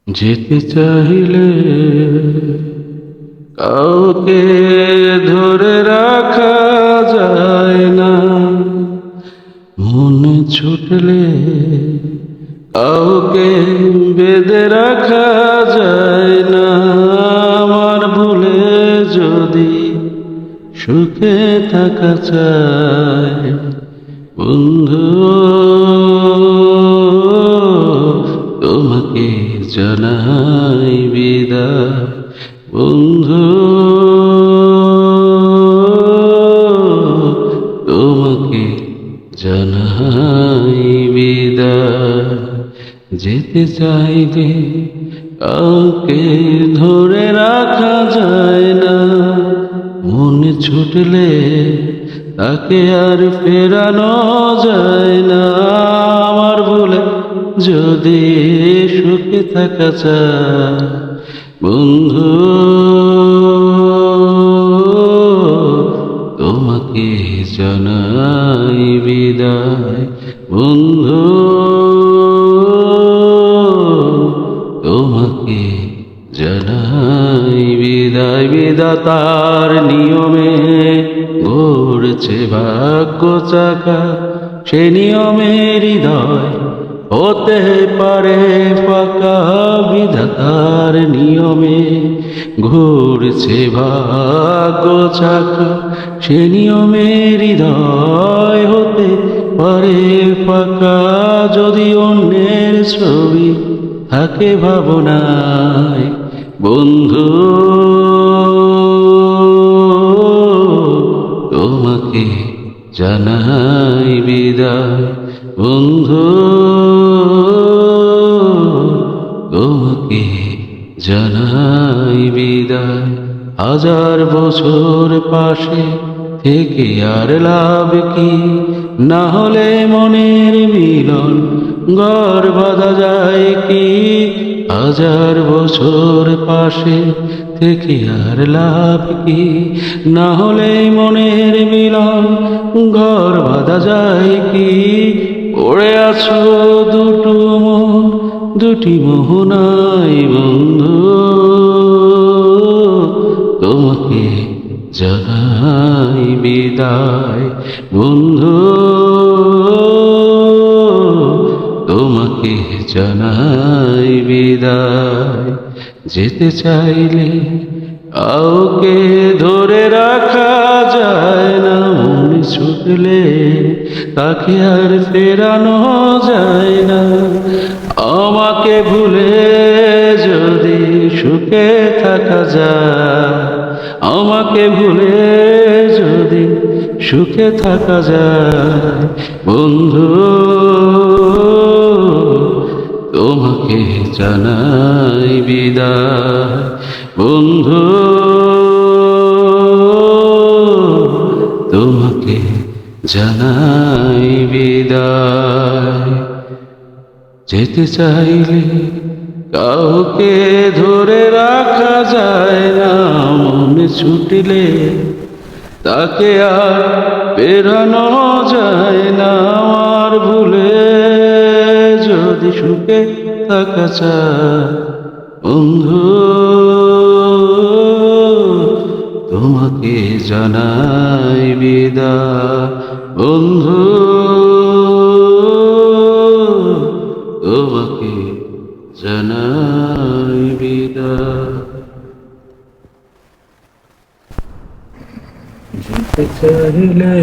যেতে চাইলে কাউকে ধরে রাখা যায় না, মনে ছুটলে কাউকে বেঁধে রাখা যায় না। আমার ভুলে যদি সুখে থাকা চায় বন্ধু, তোমাকে জানাই বিদায় বন্ধু, তোমাকে জানাই বিদায়। যেতে চাইলে কাউকে ধরে রাখা যায় না, মনে ছুটলে তাকে আর ফেরানো যায় না। আমার ভুলে যদি সুখে থাকা চায় বন্ধু, তোমাকে জানাই বিদায় বন্ধু, তোমাকে জানাই বিদায়। বিধাতার নিয়মে ঘুরছে ভাগ্য চাকা, সে নিয়মে হৃদয় হতে পারে ফাঁকা। বিধাতার নিয়মে ঘুরছে ভাগ্য চাকা, সে নিয়মে হৃদয় হতে পারে ফাঁকা। যদি অন্যের ছবি থাকে ভাবনায় বন্ধু, তোমাকে জানাই বিদায় বন্ধু, তোমাকে জানাই বিদায়। হাজার বছর পাশে থেকে আর লাভ কি, না হলে মনের মিলন ঘর বাঁধা যায় কি। হাজার বছর পাশে থেকে আর লাভ কি, না হলে মনের মিলন ঘর বাঁধা যায় কি। পড়ে আছো দুটো মন, দুটি মোহনায় বন্ধু, তোমাকে জানাই বিদায় বন্ধু, তোমাকে জানাই বিদায়। যেতে চাইলে কাউকে ধরে রাখা যায় না, মনে ছুটলে তাকে আর ফেরানো যায় না। আমাকে ভুলে যদি সুখে থাকা যায়, আমাকে ভুলে যদি সুখে থাকা যায় বন্ধু, তোমাকে জানাই বিদায় বন্ধু, তোমাকে জানাই বিদায়। যেতে চাইলে কাউকে ধরে রাখা যায় না, মনে ছুটলে তাকে আর ফেরানো যায় না। আমার ভুলে যদি সুখে থাকা চায় বন্ধু, তোমাকে জানাই বিদায় বন্ধু, তোমাকে জানাই বিদায়। যেতে চাইলে